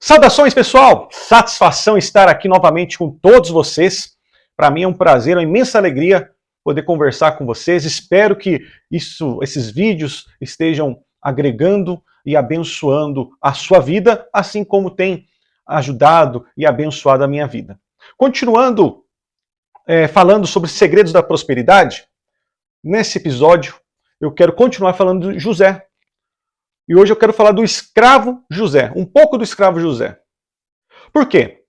Saudações, pessoal! Satisfação estar aqui novamente com todos vocês. Para mim é um prazer, uma imensa alegria poder conversar com vocês. Espero que esses vídeos estejam agregando e abençoando a sua vida, assim como tem ajudado e abençoado a minha vida. Continuando falando sobre segredos da prosperidade, nesse episódio eu quero continuar falando de José. E hoje eu quero falar do escravo José, um pouco do escravo José. Por quê?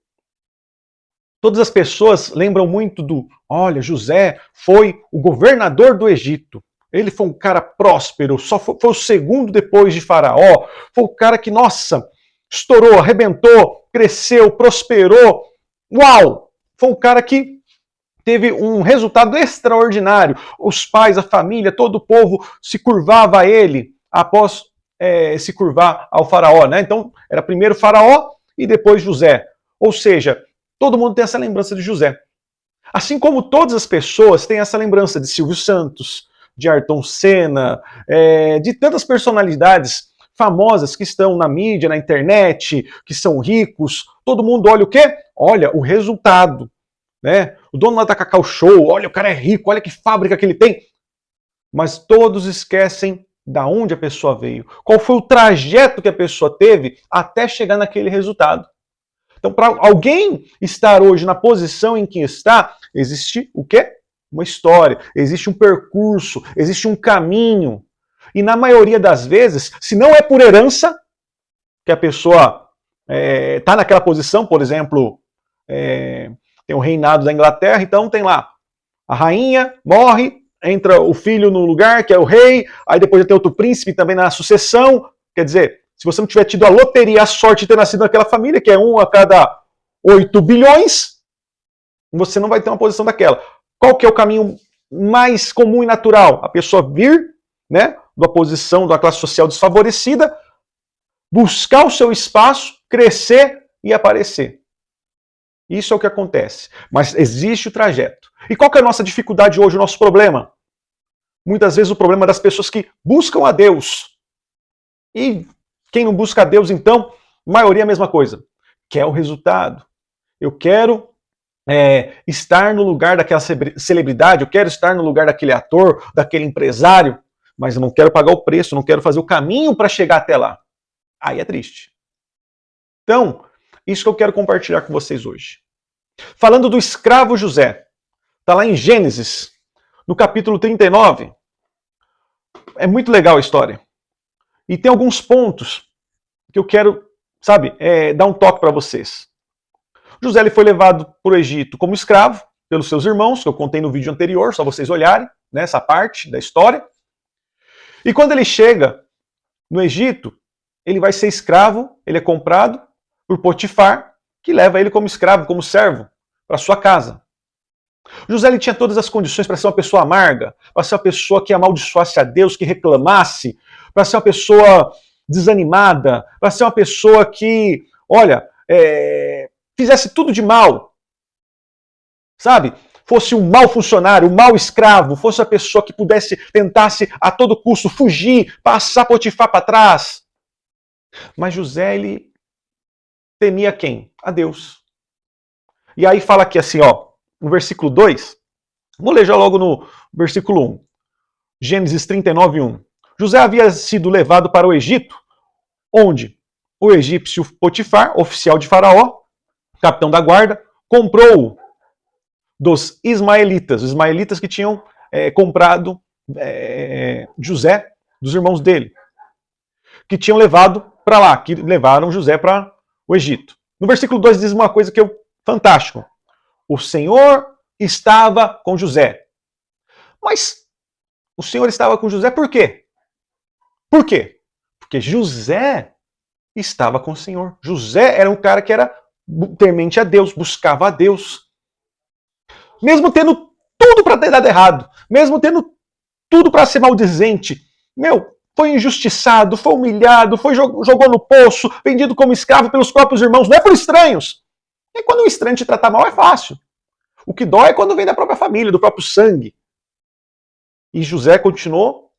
Todas as pessoas lembram muito olha, José foi o governador do Egito. Ele foi um cara próspero, foi o segundo depois de Faraó. Foi o cara que, nossa, estourou, arrebentou, cresceu, prosperou. Uau! Foi um cara que teve um resultado extraordinário. Os pais, a família, todo o povo se curvava a ele após se curvar ao faraó, né? Então, era primeiro faraó e depois José. Ou seja, todo mundo tem essa lembrança de José. Assim como todas as pessoas têm essa lembrança de Silvio Santos, de Ayrton Senna, de tantas personalidades famosas que estão na mídia, na internet, que são ricos. Todo mundo olha o quê? Olha o resultado, né? O dono lá da Cacau Show, olha, o cara é rico, olha que fábrica que ele tem. Mas todos esquecem da onde a pessoa veio, qual foi o trajeto que a pessoa teve até chegar naquele resultado. Então, para alguém estar hoje na posição em que está, existe o quê? Uma história, existe um percurso, existe um caminho. E na maioria das vezes, se não é por herança que a pessoa está naquela posição, por exemplo, tem o reinado da Inglaterra, então tem lá, a rainha morre, entra o filho no lugar, que é o rei, aí depois tem outro príncipe também na sucessão. Quer dizer, se você não tiver tido a loteria, a sorte de ter nascido naquela família, que é 1 a cada 8 bilhões, você não vai ter uma posição daquela. Qual que é o caminho mais comum e natural? A pessoa vir, né, da posição da classe social desfavorecida, buscar o seu espaço, crescer e aparecer. Isso é o que acontece. Mas existe o trajeto. E qual que é a nossa dificuldade hoje, o nosso problema? Muitas vezes o problema das pessoas que buscam a Deus. E quem não busca a Deus, então, a maioria é a mesma coisa. Quer o resultado. Eu quero estar no lugar daquela celebridade, eu quero estar no lugar daquele ator, daquele empresário, mas eu não quero pagar o preço, não quero fazer o caminho para chegar até lá. Aí é triste. Então, isso que eu quero compartilhar com vocês hoje. Falando do escravo José. Está lá em Gênesis, no capítulo 39. É muito legal a história. E tem alguns pontos que eu quero, dar um toque para vocês. José ele foi levado para o Egito como escravo pelos seus irmãos, que eu contei no vídeo anterior, só vocês olharem, né, essa parte da história. E quando ele chega no Egito, ele vai ser escravo, ele é comprado por Potifar, que leva ele como escravo, como servo, para sua casa. José ele tinha todas as condições para ser uma pessoa amarga, para ser uma pessoa que amaldiçoasse a Deus, que reclamasse, para ser uma pessoa desanimada, para ser uma pessoa que, fizesse tudo de mal. Fosse um mau funcionário, um mau escravo, fosse uma pessoa que tentasse a todo custo fugir, passar Potifar para trás. Mas José, ele temia quem? A Deus. E aí fala aqui assim, no versículo 2, vou ler já logo no versículo 1. Gênesis 39, 1. José havia sido levado para o Egito, onde o egípcio Potifar, oficial de Faraó, capitão da guarda, comprou-o dos ismaelitas. Os ismaelitas que tinham comprado José dos irmãos dele, que tinham levado para lá, que levaram José para o Egito. No versículo 2 diz uma coisa que é fantástico. O Senhor estava com José. Mas o Senhor estava com José por quê? Por quê? Porque José estava com o Senhor. José era um cara que era temente a Deus, buscava a Deus. Mesmo tendo tudo para ter dado errado, mesmo tendo tudo para ser maldizente, foi injustiçado, foi humilhado, jogou no poço, vendido como escravo pelos próprios irmãos, não é por estranhos. E quando um estranho te tratar mal é fácil. O que dói é quando vem da própria família, do próprio sangue. E José continuou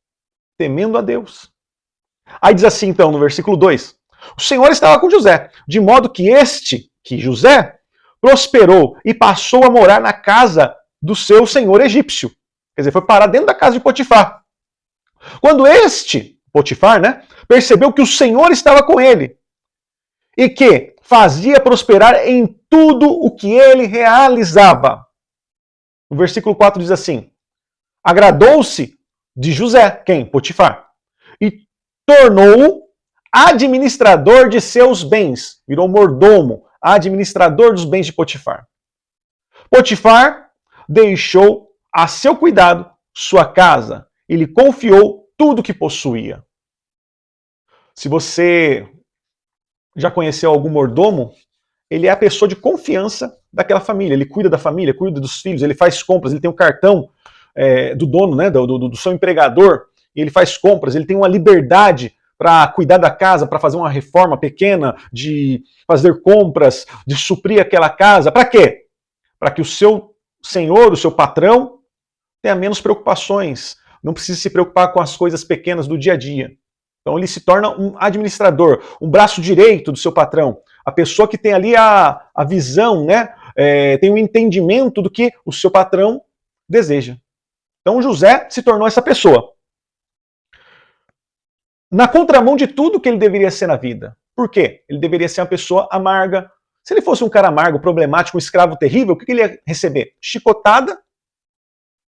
temendo a Deus. Aí diz assim então, no versículo 2. O Senhor estava com José, de modo que José, prosperou e passou a morar na casa do seu senhor egípcio. Quer dizer, foi parar dentro da casa de Potifar. Quando Potifar, né, percebeu que o Senhor estava com ele e que fazia prosperar em tudo o que ele realizava. O versículo 4 diz assim: agradou-se de José, quem? Potifar, e tornou-o administrador de seus bens. Virou mordomo, administrador dos bens de Potifar. Potifar deixou a seu cuidado sua casa e lhe confiou tudo que possuía. Se você já conheceu algum mordomo, ele é a pessoa de confiança daquela família. Ele cuida da família, cuida dos filhos, ele faz compras, ele tem um cartão do dono, né, do seu empregador, e ele faz compras, ele tem uma liberdade para cuidar da casa, para fazer uma reforma pequena, de fazer compras, de suprir aquela casa. Para quê? Para que o seu senhor, o seu patrão, tenha menos preocupações, não precise se preocupar com as coisas pequenas do dia a dia. Então ele se torna um administrador, um braço direito do seu patrão, a pessoa que tem ali a visão, né? Tem um entendimento do que o seu patrão deseja. Então José se tornou essa pessoa. Na contramão de tudo que ele deveria ser na vida. Por quê? Ele deveria ser uma pessoa amarga. Se ele fosse um cara amargo, problemático, um escravo terrível, o que ele ia receber? Chicotada,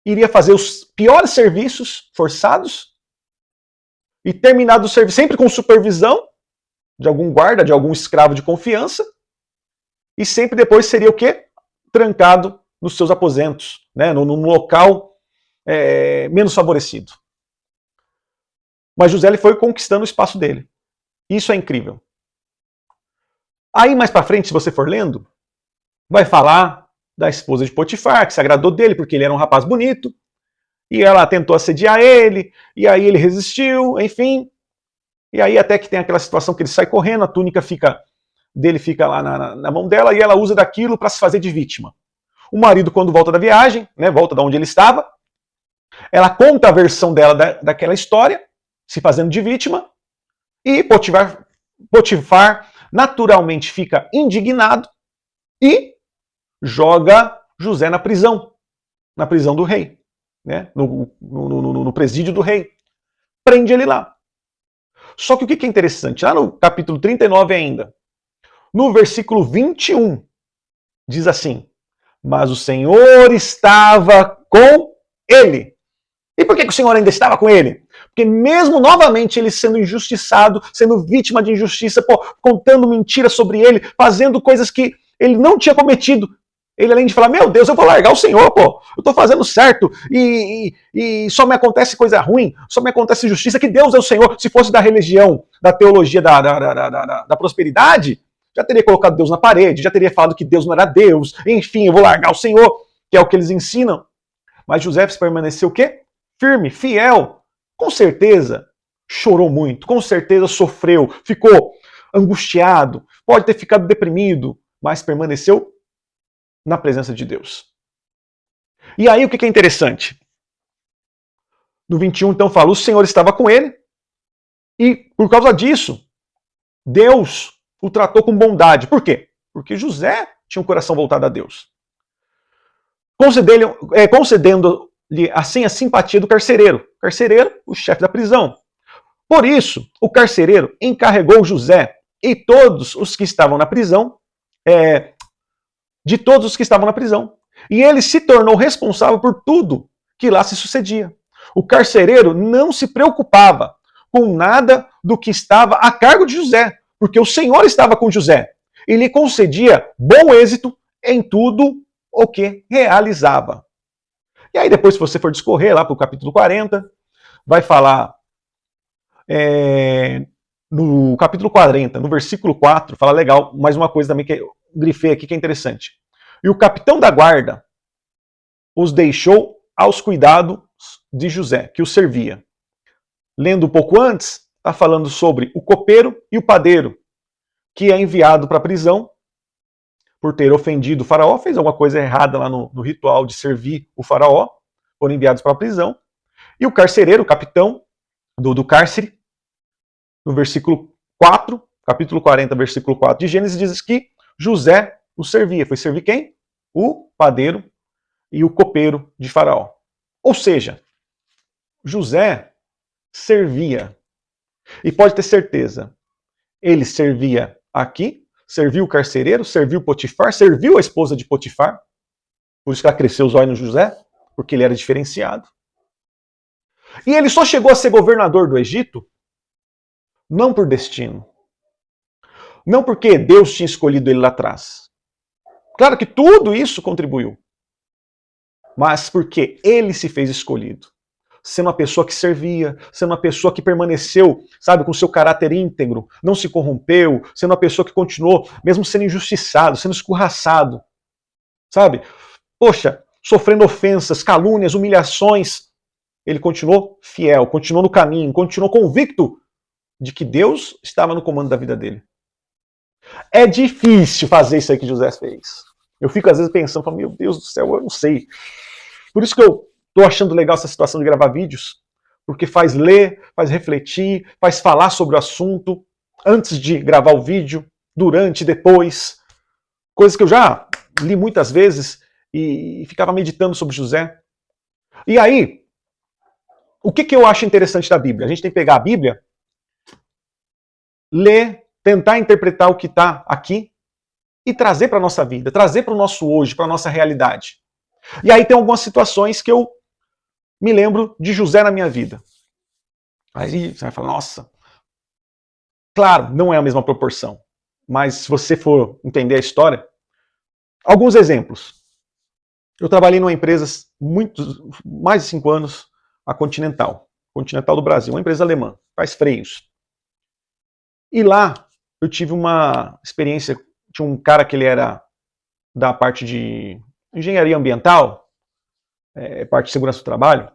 iria fazer os piores serviços forçados, e terminado o serviço sempre com supervisão de algum guarda, de algum escravo de confiança, e sempre depois seria o quê? Trancado nos seus aposentos, né? num local menos favorecido. Mas José ele foi conquistando o espaço dele. Isso é incrível. Aí mais para frente, se você for lendo, vai falar da esposa de Potifar, que se agradou dele porque ele era um rapaz bonito, e ela tentou assediar ele, e aí ele resistiu, enfim. E aí até que tem aquela situação que ele sai correndo, a túnica dele fica lá na mão dela, e ela usa daquilo para se fazer de vítima. O marido, quando volta da viagem, né, volta da onde ele estava, ela conta a versão dela daquela história, se fazendo de vítima, e Potifar naturalmente fica indignado e joga José na prisão do rei, né? no presídio do rei. Prende ele lá. Só que o que é interessante? Lá no capítulo 39 ainda, no versículo 21, diz assim: mas o Senhor estava com ele. E por que o Senhor ainda estava com ele? Porque mesmo novamente ele sendo injustiçado, sendo vítima de injustiça, contando mentiras sobre ele, fazendo coisas que ele não tinha cometido, ele além de falar, meu Deus, eu vou largar o Senhor, eu estou fazendo certo, e só me acontece coisa ruim, só me acontece injustiça, que Deus é o Senhor. Se fosse da religião, da teologia da prosperidade, já teria colocado Deus na parede, já teria falado que Deus não era Deus, enfim, eu vou largar o Senhor, que é o que eles ensinam. Mas José permaneceu o quê? Firme, fiel, com certeza chorou muito, com certeza sofreu, ficou angustiado, pode ter ficado deprimido, mas permaneceu na presença de Deus. E aí o que é interessante? No 21 então fala, o Senhor estava com ele, e por causa disso, Deus o tratou com bondade. Por quê? Porque José tinha um coração voltado a Deus. Concedendo-lhe assim a simpatia do carcereiro. O carcereiro, o chefe da prisão. Por isso, o carcereiro encarregou José e todos os que estavam na prisão, de todos os que estavam na prisão. E ele se tornou responsável por tudo que lá se sucedia. O carcereiro não se preocupava com nada do que estava a cargo de José, porque o Senhor estava com José e lhe concedia bom êxito em tudo o que realizava. E aí depois, se você for discorrer lá para o capítulo 40, vai falar, no capítulo 40, no versículo 4, fala legal, mais uma coisa também que eu grifei aqui que é interessante. E o capitão da guarda os deixou aos cuidados de José, que o servia. Lendo um pouco antes, está falando sobre o copeiro e o padeiro, que é enviado para a prisão por ter ofendido o faraó, fez alguma coisa errada lá no ritual de servir o faraó, foram enviados para a prisão. E o carcereiro, o capitão do cárcere, no versículo 4, capítulo 40, versículo 4 de Gênesis, diz que José o servia. Foi servir quem? O padeiro e o copeiro de Faraó. Ou seja, José servia. E pode ter certeza, ele servia aqui, serviu o carcereiro, serviu Potifar, serviu a esposa de Potifar. Por isso que ela cresceu os olhos no José, porque ele era diferenciado. E ele só chegou a ser governador do Egito não por destino. Não porque Deus tinha escolhido ele lá atrás. Claro que tudo isso contribuiu. Mas porque ele se fez escolhido. Sendo uma pessoa que servia, sendo uma pessoa que permaneceu, sabe, com seu caráter íntegro, não se corrompeu, sendo uma pessoa que continuou, mesmo sendo injustiçado, sendo escorraçado, sabe? Poxa, sofrendo ofensas, calúnias, humilhações, ele continuou fiel, continuou no caminho, continuou convicto de que Deus estava no comando da vida dele. É difícil fazer isso aí que José fez. Eu fico às vezes pensando, meu Deus do céu, eu não sei. Por isso que eu estou achando legal essa situação de gravar vídeos, porque faz ler, faz refletir, faz falar sobre o assunto, antes de gravar o vídeo, durante, depois. Coisas que eu já li muitas vezes e ficava meditando sobre José. E aí, o que eu acho interessante da Bíblia? A gente tem que pegar a Bíblia, ler, tentar interpretar o que está aqui e trazer para a nossa vida, trazer para o nosso hoje, para a nossa realidade. E aí tem algumas situações que eu me lembro de José na minha vida. Aí você vai falar, nossa, claro, não é a mesma proporção, mas se você for entender a história, alguns exemplos. Eu trabalhei numa empresa mais de 5 anos, a Continental do Brasil, uma empresa alemã, faz freios. E lá eu tive uma experiência, tinha um cara que ele era da parte de engenharia ambiental, parte de segurança do trabalho,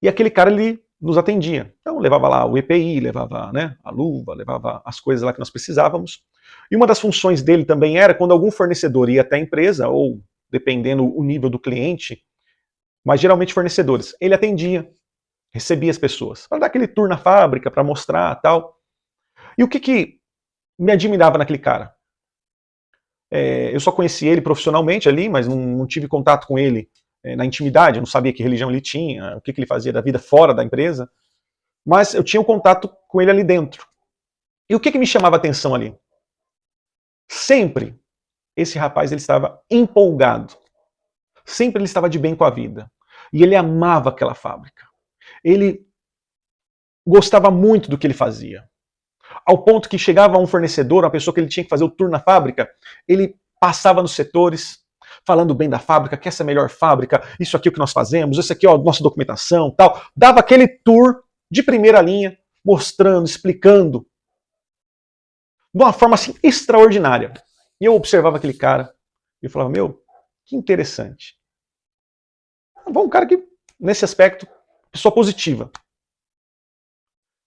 e aquele cara ele nos atendia. Então levava lá o EPI, levava, né, a luva, levava as coisas lá que nós precisávamos. E uma das funções dele também era quando algum fornecedor ia até a empresa, ou dependendo o nível do cliente, mas geralmente fornecedores, ele atendia, recebia as pessoas, para dar aquele tour na fábrica, para mostrar tal. E o que me admirava naquele cara? Eu só conheci ele profissionalmente ali, mas não tive contato com ele na intimidade, eu não sabia que religião ele tinha, o que ele fazia da vida fora da empresa, mas eu tinha um contato com ele ali dentro. E o que me chamava a atenção ali? Sempre esse rapaz ele estava empolgado, sempre ele estava de bem com a vida, e ele amava aquela fábrica. Ele gostava muito do que ele fazia. Ao ponto que chegava um fornecedor, uma pessoa que ele tinha que fazer o tour na fábrica, ele passava nos setores, falando bem da fábrica, que essa é a melhor fábrica, isso aqui é o que nós fazemos, isso aqui é a nossa documentação, tal. Dava aquele tour de primeira linha, mostrando, explicando, de uma forma assim extraordinária. E eu observava aquele cara e eu falava, meu, que interessante. Um cara que, nesse aspecto, pessoa positiva.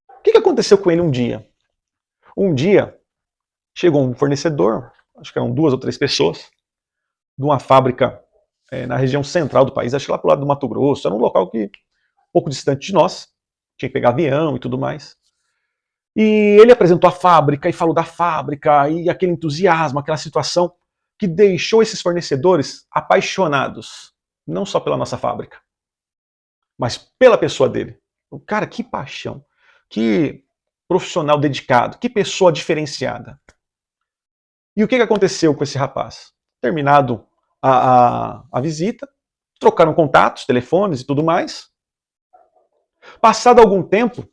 O que aconteceu com ele um dia? Um dia, chegou um fornecedor, acho que eram 2 ou 3 pessoas, de uma fábrica na região central do país, acho que lá pro lado do Mato Grosso, era um local que, um pouco distante de nós, tinha que pegar avião e tudo mais. E ele apresentou a fábrica e falou da fábrica, e aquele entusiasmo, aquela situação que deixou esses fornecedores apaixonados, não só pela nossa fábrica, mas pela pessoa dele. Cara, que paixão, que profissional dedicado, que pessoa diferenciada. E o que aconteceu com esse rapaz? Terminado a visita, trocaram contatos, telefones e tudo mais. Passado algum tempo,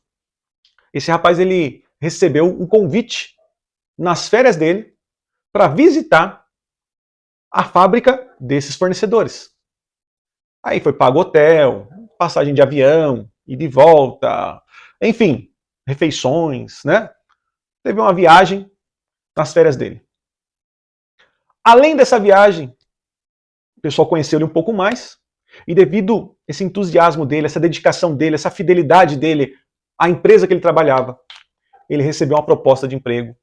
esse rapaz ele recebeu um convite nas férias dele para visitar a fábrica desses fornecedores. Aí foi pago hotel, passagem de avião, e de volta, enfim, refeições, né? Teve uma viagem nas férias dele. Além dessa viagem, o pessoal conheceu ele um pouco mais, e devido a esse entusiasmo dele, essa dedicação dele, essa fidelidade dele à empresa que ele trabalhava, ele recebeu uma proposta de emprego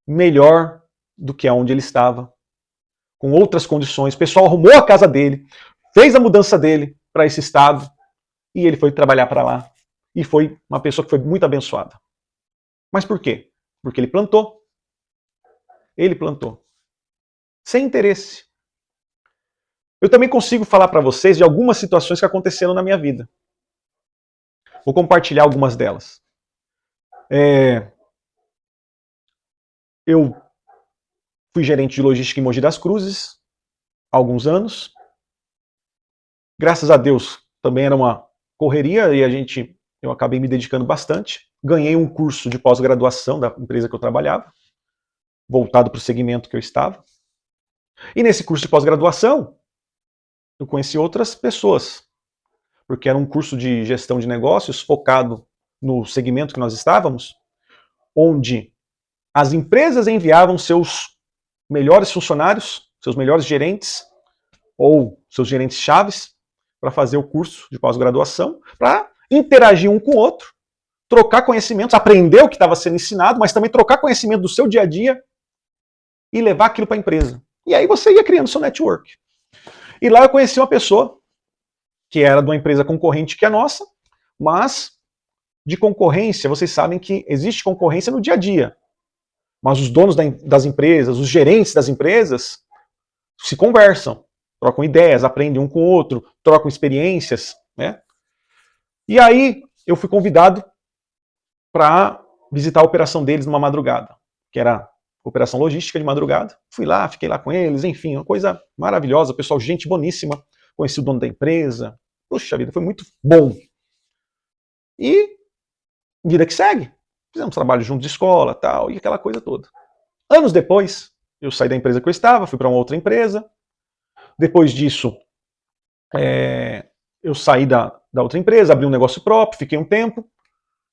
melhor do que onde ele estava, com outras condições. O pessoal arrumou a casa dele, fez a mudança dele para esse estado, e ele foi trabalhar para lá. E foi uma pessoa que foi muito abençoada. Mas por quê? Porque ele plantou. Ele plantou. Sem interesse. Eu também consigo falar para vocês de algumas situações que aconteceram na minha vida. Vou compartilhar algumas delas. Eu fui gerente de logística em Mogi das Cruzes há alguns anos. Graças a Deus, também era uma correria e eu acabei me dedicando bastante. Ganhei um curso de pós-graduação da empresa que eu trabalhava, voltado para o segmento que eu estava. E nesse curso de pós-graduação, eu conheci outras pessoas, porque era um curso de gestão de negócios focado no segmento que nós estávamos, onde as empresas enviavam seus melhores funcionários, seus melhores gerentes, ou seus gerentes chaves, para fazer o curso de pós-graduação, para interagir um com o outro, trocar conhecimentos, aprender o que estava sendo ensinado, mas também trocar conhecimento do seu dia a dia e levar aquilo para a empresa. E aí você ia criando seu network. E lá eu conheci uma pessoa que era de uma empresa concorrente que é a nossa, mas de concorrência, vocês sabem que existe concorrência no dia a dia. Mas os donos das empresas, os gerentes das empresas, se conversam, trocam ideias, aprendem um com o outro, trocam experiências, né? E aí eu fui convidado para visitar a operação deles numa madrugada, que era operação logística de madrugada. Fui lá, fiquei lá com eles, enfim, uma coisa maravilhosa, pessoal, gente boníssima. Conheci o dono da empresa. Puxa vida, foi muito bom. E vida que segue. Fizemos trabalho junto de escola, tal, e aquela coisa toda. Anos depois, eu saí da empresa que eu estava, fui para uma outra empresa. Depois disso, eu saí da outra empresa, abri um negócio próprio, fiquei um tempo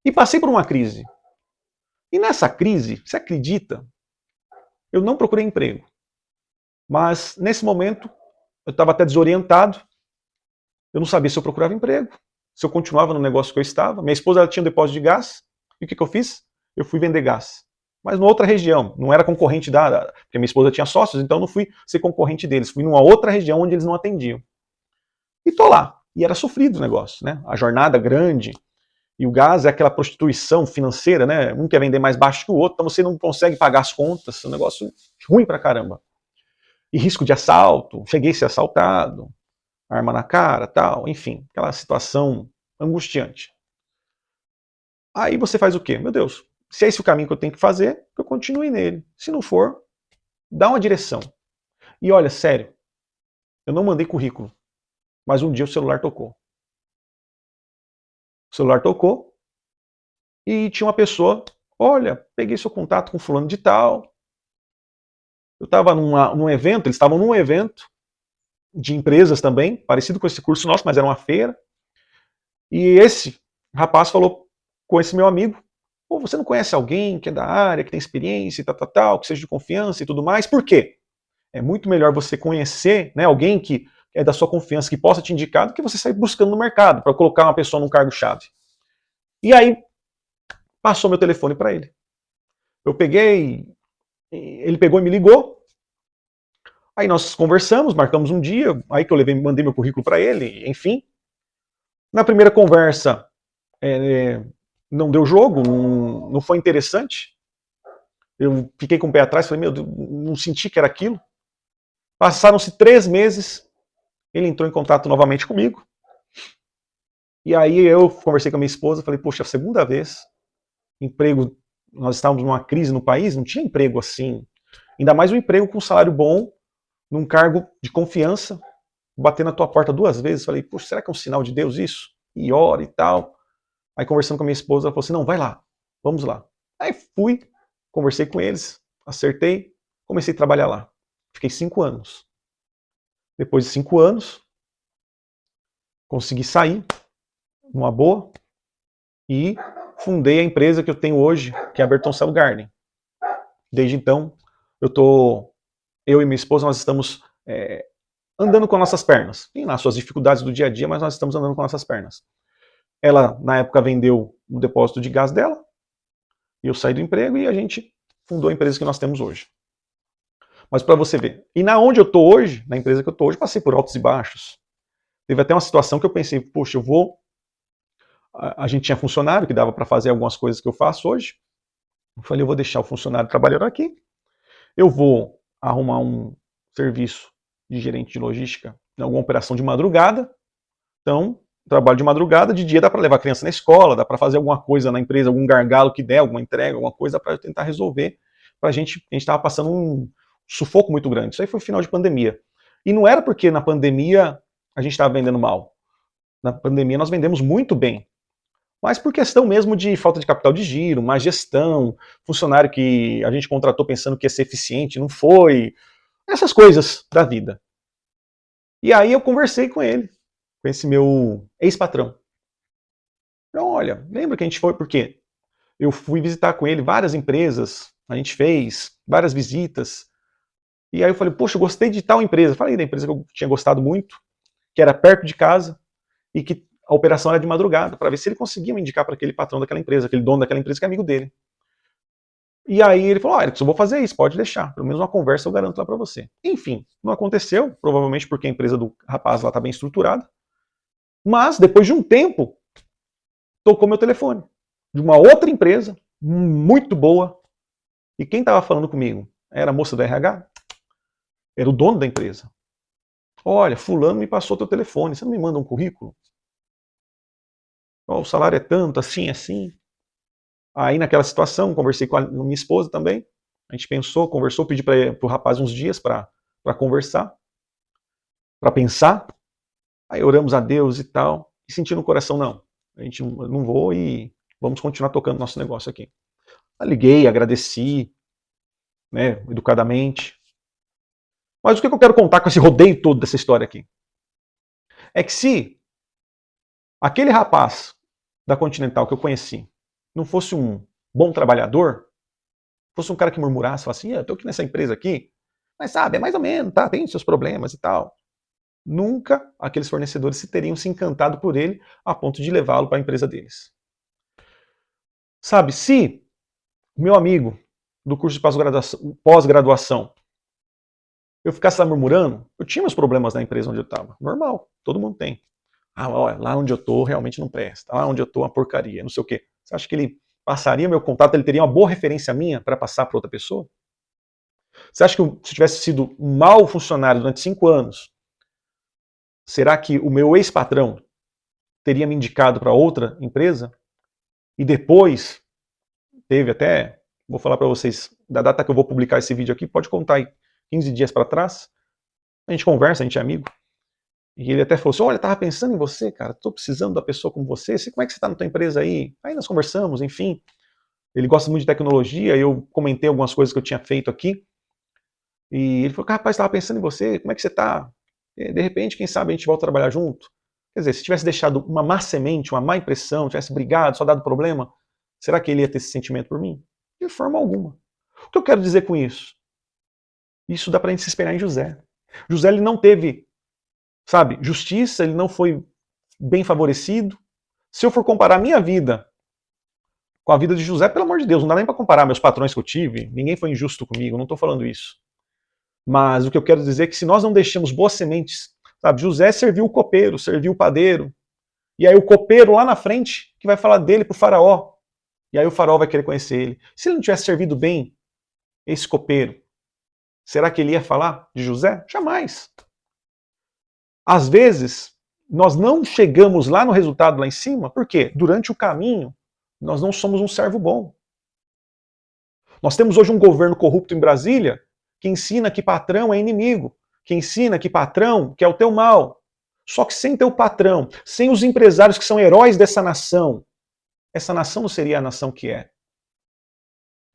e passei por uma crise. E nessa crise, você acredita? Eu não procurei emprego. Mas nesse momento, eu estava até desorientado. Eu não sabia se eu procurava emprego, se eu continuava no negócio que eu estava. Minha esposa ela tinha um depósito de gás. E o que eu fiz? Eu fui vender gás. Mas numa outra região. Não era concorrente porque minha esposa tinha sócios, então eu não fui ser concorrente deles. Fui numa outra região onde eles não atendiam. E tô lá. E era sofrido o negócio, né? A jornada grande. E o gás é aquela prostituição financeira, né? Um quer vender mais baixo que o outro, então você não consegue pagar as contas. É um negócio ruim pra caramba. E risco de assalto. Cheguei a ser assaltado. Arma na cara, tal. Enfim, aquela situação angustiante. Aí você faz o quê? Meu Deus, se é esse o caminho que eu tenho que fazer, eu continue nele. Se não for, dá uma direção. E olha, sério, eu não mandei currículo, mas um dia o celular tocou. O celular tocou e tinha uma pessoa, olha, peguei seu contato com fulano de tal. Eu estava num evento, eles estavam num evento de empresas também, parecido com esse curso nosso, mas era uma feira. E esse rapaz falou com esse meu amigo, pô, você não conhece alguém que é da área, que tem experiência e tal, que seja de confiança e tudo mais? Por quê? É muito melhor você conhecer, né, alguém que é da sua confiança, que possa te indicar, do que você sair buscando no mercado para colocar uma pessoa num cargo-chave. E aí, passou meu telefone para ele. Eu peguei, ele pegou e me ligou. Aí nós conversamos, marcamos um dia, aí que eu mandei meu currículo para ele, enfim. Na primeira conversa, não deu jogo, não foi interessante. Eu fiquei com o pé atrás, falei, meu Deus, não senti que era aquilo. Passaram-se 3 meses, ele entrou em contato novamente comigo. E aí eu conversei com a minha esposa, falei, poxa, a segunda vez, emprego, nós estávamos numa crise no país, não tinha emprego assim. Ainda mais um emprego com salário bom, num cargo de confiança, bater na tua porta 2 vezes. Falei, poxa, será que é um sinal de Deus isso? E ora e tal. Aí conversando com a minha esposa, ela falou assim, não, vai lá, vamos lá. Aí fui, conversei com eles, acertei, comecei a trabalhar lá. Fiquei 5 anos. Depois de 5 anos, consegui sair, numa boa, e fundei a empresa que eu tenho hoje, que é a Bertoncello Garden. Desde então, eu e minha esposa, nós estamos andando com nossas pernas. Tem lá suas dificuldades do dia a dia, mas nós estamos andando com nossas pernas. Ela, na época, vendeu o depósito de gás dela, e eu saí do emprego e a gente fundou a empresa que nós temos hoje. Mas para você ver, e na onde eu estou hoje, na empresa que eu estou hoje, passei por altos e baixos. Teve até uma situação que eu pensei, poxa, a gente tinha funcionário que dava para fazer algumas coisas que eu faço hoje, Eu falei, eu vou deixar o funcionário trabalhando aqui, eu vou arrumar um serviço de gerente de logística em alguma operação de madrugada. Então, trabalho de madrugada, de dia dá para levar a criança na escola, dá para fazer alguma coisa na empresa, algum gargalo que der, alguma entrega, alguma coisa para tentar resolver. A gente estava passando um sufoco muito grande. Isso aí foi final de pandemia. E não era porque na pandemia a gente estava vendendo mal. Na pandemia nós vendemos muito bem. Mas por questão mesmo de falta de capital de giro, má gestão, funcionário que a gente contratou pensando que ia ser eficiente, não foi. Essas coisas da vida. E aí eu conversei com ele, com esse meu ex-patrão. Então, olha, lembra que a gente foi, porque eu fui visitar com ele várias empresas, a gente fez várias visitas, e aí eu falei, poxa, eu gostei de tal empresa. Falei da empresa que eu tinha gostado muito, que era perto de casa, e que a operação era de madrugada, para ver se ele conseguia me indicar para aquele patrão daquela empresa, aquele dono daquela empresa que é amigo dele. E aí ele falou, olha, eu vou fazer isso, pode deixar, pelo menos uma conversa eu garanto lá para você. Enfim, não aconteceu, provavelmente porque a empresa do rapaz lá está bem estruturada, mas depois de um tempo, tocou meu telefone, de uma outra empresa, muito boa, e quem estava falando comigo? Era a moça do RH? Era o dono da empresa. Olha, fulano me passou teu telefone, você não me manda um currículo? Oh, o salário é tanto, assim, assim. Aí naquela situação, conversei com a minha esposa também, a gente pensou, conversou, pedi para o rapaz uns dias para conversar, para pensar, aí oramos a Deus e tal, e senti no coração, não, a gente não vou e vamos continuar tocando nosso negócio aqui. Eu liguei, agradeci, né, educadamente. Mas o que eu quero contar com esse rodeio todo dessa história aqui? É que se aquele rapaz da Continental que eu conheci não fosse um bom trabalhador, fosse um cara que murmurasse, falasse assim, eu tô aqui nessa empresa aqui, mas sabe, é mais ou menos, tá, tem seus problemas e tal. Nunca aqueles fornecedores teriam se encantado por ele a ponto de levá-lo para a empresa deles. Sabe, se meu amigo do curso de pós-graduação eu ficasse lá murmurando, eu tinha meus problemas na empresa onde eu estava. Normal, todo mundo tem. Ah, olha, lá onde eu estou realmente não presta. Lá onde eu estou é uma porcaria, não sei o quê. Você acha que ele passaria meu contato, ele teria uma boa referência minha para passar para outra pessoa? Você acha que se eu tivesse sido um mau funcionário durante 5 anos, será que o meu ex-patrão teria me indicado para outra empresa? E depois, teve até, vou falar para vocês, da data que eu vou publicar esse vídeo aqui, pode contar aí, 15 dias para trás, a gente conversa, a gente é amigo, e ele até falou assim, olha, tava pensando em você, cara, tô precisando da pessoa como você, como é que você tá na tua empresa aí? Aí nós conversamos, enfim, ele gosta muito de tecnologia, eu comentei algumas coisas que eu tinha feito aqui, e ele falou, rapaz, tava pensando em você, como é que você tá? E, de repente, quem sabe a gente volta a trabalhar junto? Quer dizer, se tivesse deixado uma má semente, uma má impressão, tivesse brigado, só dado problema, será que ele ia ter esse sentimento por mim? De forma alguma. O que eu quero dizer com isso? Isso dá pra gente se espelhar em José. José, ele não teve, sabe, justiça, ele não foi bem favorecido. Se eu for comparar a minha vida com a vida de José, pelo amor de Deus, não dá nem para comparar meus patrões que eu tive, ninguém foi injusto comigo, não estou falando isso. Mas o que eu quero dizer é que se nós não deixamos boas sementes, sabe, José serviu o copeiro, serviu o padeiro, e aí o copeiro lá na frente que vai falar dele pro faraó, e aí o faraó vai querer conhecer ele. Se ele não tivesse servido bem esse copeiro, será que ele ia falar de José? Jamais. Às vezes, nós não chegamos lá no resultado lá em cima, porque durante o caminho, nós não somos um servo bom. Nós temos hoje um governo corrupto em Brasília que ensina que patrão é inimigo, que ensina que patrão quer o teu mal. Só que sem teu patrão, sem os empresários que são heróis dessa nação, essa nação não seria a nação que é.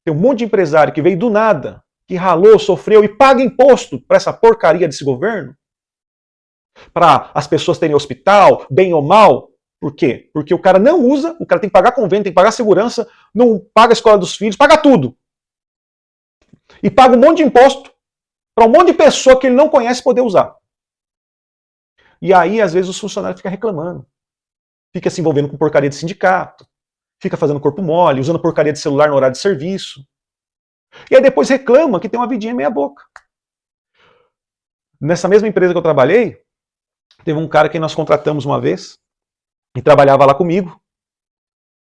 Tem um monte de empresário que veio do nada, que ralou, sofreu e paga imposto para essa porcaria desse governo, para as pessoas terem hospital, bem ou mal. Por quê? Porque o cara não usa, o cara tem que pagar convênio, tem que pagar segurança, não paga a escola dos filhos, paga tudo. E paga um monte de imposto para um monte de pessoa que ele não conhece poder usar. E aí, às vezes, os funcionários ficam reclamando. Fica se envolvendo com porcaria de sindicato, fica fazendo corpo mole, usando porcaria de celular no horário de serviço. E aí depois reclama que tem uma vidinha meia boca. Nessa mesma empresa que eu trabalhei, teve um cara que nós contratamos uma vez, e trabalhava lá comigo.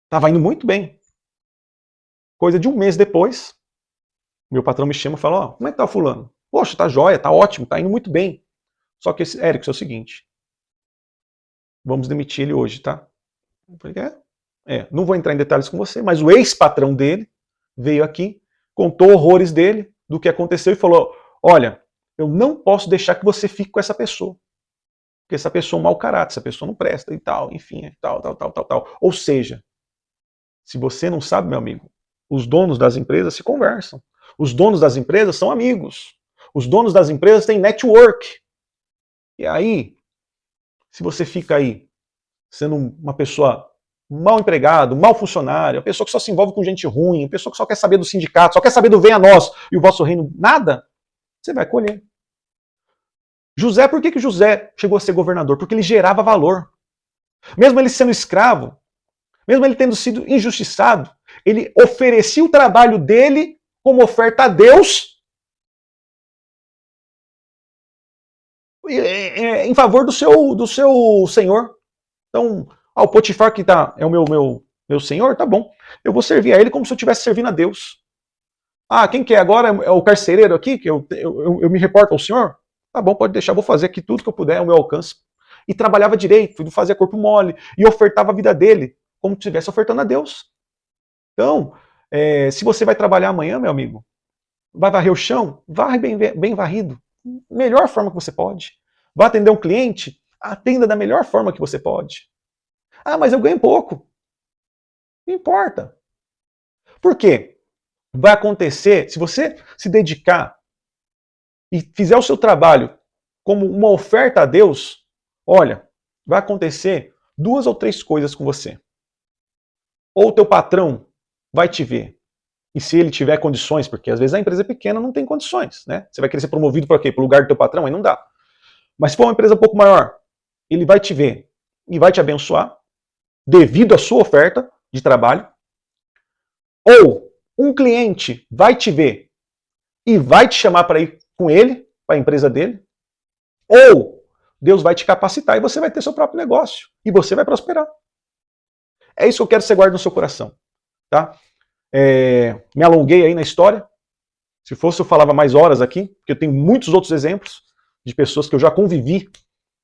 Estava indo muito bem. Coisa de um mês depois, meu patrão me chama e fala, ó, como é que tá o fulano? Poxa, tá jóia, tá ótimo, tá indo muito bem. Só que, Érico, é o seguinte, vamos demitir ele hoje, tá? Eu falei, não vou entrar em detalhes com você, mas o ex-patrão dele veio aqui, contou horrores dele, do que aconteceu e falou, olha, eu não posso deixar que você fique com essa pessoa. Porque essa pessoa é um mau caráter, essa pessoa não presta e tal, enfim, tal. Ou seja, se você não sabe, meu amigo, os donos das empresas se conversam. Os donos das empresas são amigos. Os donos das empresas têm network. E aí, se você fica aí sendo uma pessoa mal empregado, mal funcionário, uma pessoa que só se envolve com gente ruim, uma pessoa que só quer saber do sindicato, só quer saber do venha a nós e o vosso reino, nada, você vai colher. José, por que José chegou a ser governador? Porque ele gerava valor. Mesmo ele sendo escravo, mesmo ele tendo sido injustiçado, ele oferecia o trabalho dele como oferta a Deus em favor do seu senhor. Então, o Potifar que é o meu senhor, tá bom. Eu vou servir a ele como se eu estivesse servindo a Deus. Ah, quem que é agora? É o carcereiro aqui, que eu me reporto ao senhor? Tá bom, pode deixar, vou fazer aqui tudo que eu puder ao meu alcance. E trabalhava direito, não fazia corpo mole, e ofertava a vida dele, como se estivesse ofertando a Deus. Então, se você vai trabalhar amanhã, meu amigo, vai varrer o chão, varre bem varrido. Melhor forma que você pode. Vai atender um cliente, atenda da melhor forma que você pode. Ah, mas eu ganho pouco. Não importa. Por quê? Vai acontecer, se você se dedicar e fizer o seu trabalho como uma oferta a Deus, olha, vai acontecer 2 ou 3 coisas com você. Ou o teu patrão vai te ver, e se ele tiver condições, porque às vezes a empresa pequena não tem condições, né? Você vai querer ser promovido para quê? Para o lugar do teu patrão? Aí não dá. Mas se for uma empresa um pouco maior, ele vai te ver e vai te abençoar, devido à sua oferta de trabalho. Ou um cliente vai te ver e vai te chamar para ir com ele, para a empresa dele. Ou Deus vai te capacitar e você vai ter seu próprio negócio. E você vai prosperar. É isso que eu quero que você guarde no seu coração. Tá? Me alonguei aí na história. Se fosse eu falava mais horas aqui, porque eu tenho muitos outros exemplos de pessoas que eu já convivi,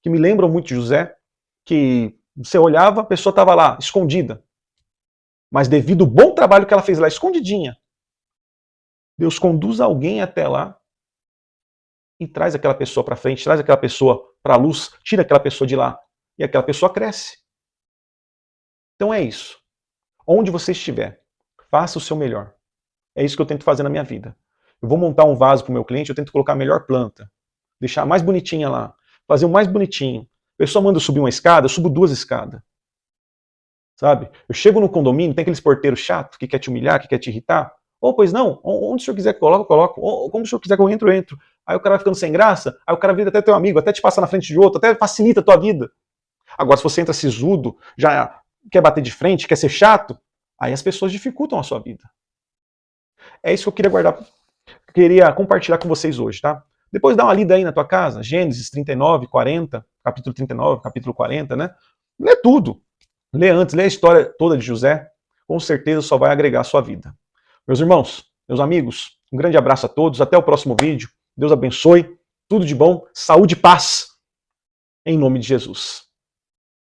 que me lembram muito de José, que você olhava, a pessoa estava lá, escondida. Mas devido ao bom trabalho que ela fez lá, escondidinha, Deus conduz alguém até lá e traz aquela pessoa para frente, traz aquela pessoa para a luz, tira aquela pessoa de lá. E aquela pessoa cresce. Então é isso. Onde você estiver, faça o seu melhor. É isso que eu tento fazer na minha vida. Eu vou montar um vaso para o meu cliente, eu tento colocar a melhor planta. Deixar a mais bonitinha lá. Fazer o mais bonitinho. A pessoa manda eu subir uma escada, eu subo 2 escadas. Sabe? Eu chego no condomínio, tem aqueles porteiros chatos que quer te humilhar, que quer te irritar. Ou, pois não, onde o senhor quiser que eu coloco. Ou, como o senhor quiser que eu entro, eu entro. Aí o cara vai ficando sem graça, aí o cara vira até teu amigo, até te passa na frente de outro, até facilita a tua vida. Agora, se você entra sisudo, já quer bater de frente, quer ser chato, aí as pessoas dificultam a sua vida. É isso que eu queria guardar, queria compartilhar com vocês hoje, tá? Depois dá uma lida aí na tua casa, Gênesis 39, 40, capítulo 39, capítulo 40, né? Lê tudo. Lê antes, lê a história toda de José, com certeza só vai agregar a sua vida. Meus irmãos, meus amigos, um grande abraço a todos, até o próximo vídeo. Deus abençoe, tudo de bom, saúde e paz, em nome de Jesus.